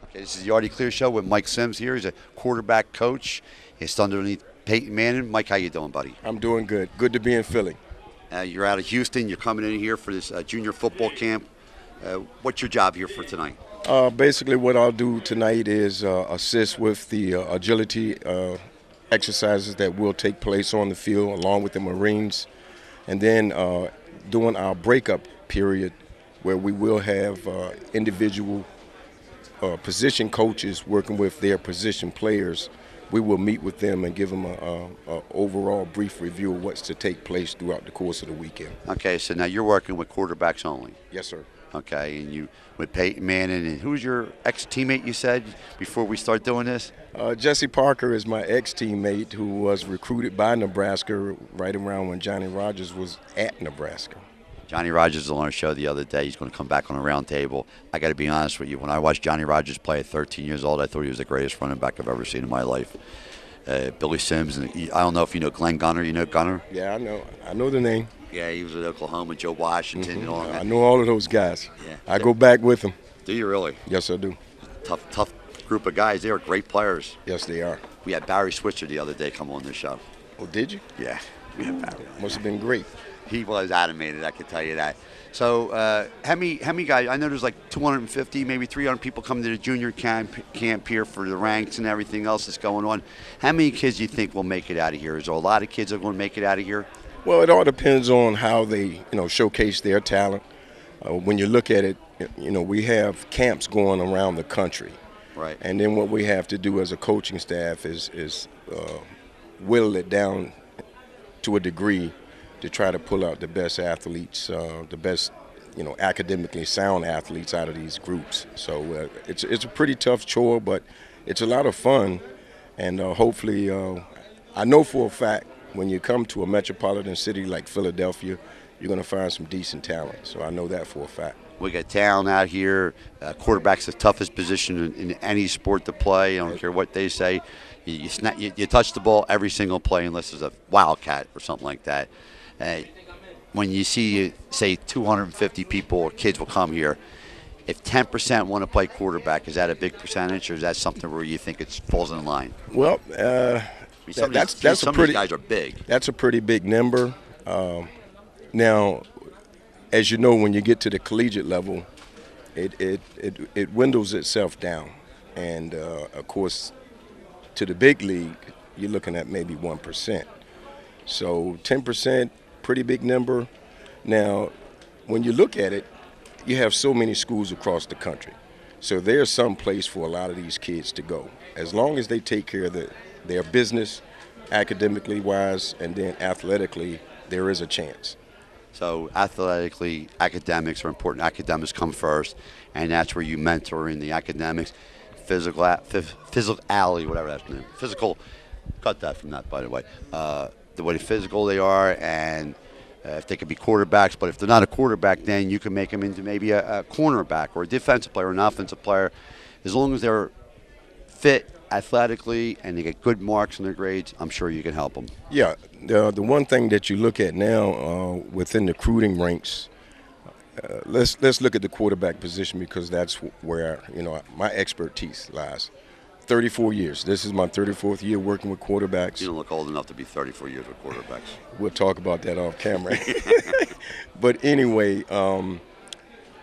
Okay, this is the Artie Clear Show with Mike Sims here. He's a quarterback coach. He's underneath Peyton Manning. Mike, how you doing, buddy? I'm doing good. Good to be in Philly. You're out of Houston. You're coming in here for this junior football camp. What's your job here for tonight? Basically, what I'll do tonight is assist with the agility exercises that will take place on the field along with the Marines. And then during our breakup period where we will have individual position coaches working with their position players, we will meet with them and give them a overall brief review of what's to take place throughout the course of the weekend. Okay, so now you're working with quarterbacks only. Yes, sir. Okay, and you with Peyton Manning, and who's your ex-teammate you said before we start doing this? Jesse Parker is my ex-teammate who was recruited by Nebraska right around when Johnny Rodgers was at Nebraska. Johnny Rodgers was on our show the other day. He's going to come back on a round table. I got to be honest with you. When I watched Johnny Rodgers play at 13 years old, I thought he was the greatest running back I've ever seen in my life. Billy Sims, and I don't know if you know Glenn Gunner. You know Gunner? Yeah, I know the name. Yeah, he was at Oklahoma, Joe Washington. And all that. I know all of those guys. Yeah. I go back with them. Do you really? Yes, I do. Tough group of guys. They are great players. Yes, they are. We had Barry Switzer the other day come on the show. Oh, did you? Yeah, we had Barry. Must have been great. He was animated, I can tell you that. So how many guys? I know there's like 250, maybe 300 people coming to the junior camp here for the ranks and everything else that's going on. How many kids do you think will make it out of here? Is there a lot of kids that are going to make it out of here? Well, it all depends on how they, showcase their talent. When you look at it, we have camps going around the country. Right. And then what we have to do as a coaching staff is whittle it down to a degree to try to pull out the best athletes, the best, academically sound athletes out of these groups. So it's a pretty tough chore, but it's a lot of fun. And hopefully, I know for a fact when you come to a metropolitan city like Philadelphia, you're going to find some decent talent. So I know that for a fact. We got talent out here. Quarterback's the toughest position in any sport to play. I don't care what they say. You touch the ball every single play unless it's a wildcat or something like that. When you see, say, 250 people or kids will come here, if 10% want to play quarterback, is that a big percentage, or is that something where you think it falls in line? Well, some of these guys are big. That's a pretty big number. Now, as you know, when you get to the collegiate level, it dwindles itself down, and of course, to the big league, you're looking at maybe 1%. So 10%, pretty big number. Now, when you look at it, you have so many schools across the country. So there's some place for a lot of these kids to go. As long as they take care of their business, academically wise, and then athletically, there is a chance. So athletically, academics are important. Academics come first, and that's where you mentor in the academics, physical, whatever that's name. Physical, cut that from that, by the way. The way physical they are, and if they could be quarterbacks, but if they're not a quarterback, then you can make them into maybe a cornerback or a defensive player or an offensive player. As long as they're fit athletically and they get good marks in their grades, I'm sure you can help them. Yeah, the one thing that you look at now within the recruiting ranks, let's look at the quarterback position because that's where my expertise lies. 34 years. This is my 34th year working with quarterbacks. You don't look old enough to be 34 years with quarterbacks. We'll talk about that off camera. But anyway,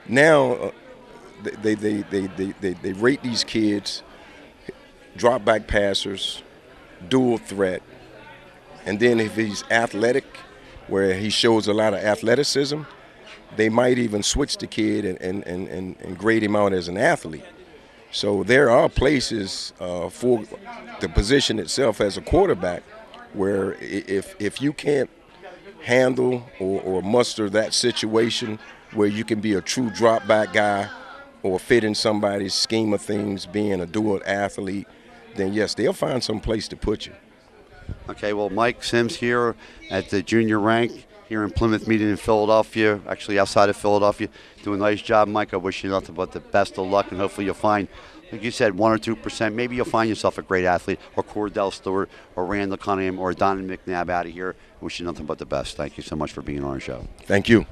now they rate these kids drop back passers, dual threat, and then if he's athletic, where he shows a lot of athleticism, they might even switch the kid and grade him out as an athlete. So there are places for the position itself as a quarterback where if you can't handle or muster that situation where you can be a true drop back guy or fit in somebody's scheme of things, being a dual athlete, then yes, they'll find some place to put you. Okay, well, Mike Sims here at the junior rank here in Plymouth Meeting in Philadelphia, actually outside of Philadelphia. Do a nice job, Mike. I wish you nothing but the best of luck, and hopefully you'll find, like you said, 1 or 2%. Maybe you'll find yourself a great athlete, or Cordell Stewart, or Randall Cunningham, or Donovan McNabb out of here. Wish you nothing but the best. Thank you so much for being on our show. Thank you.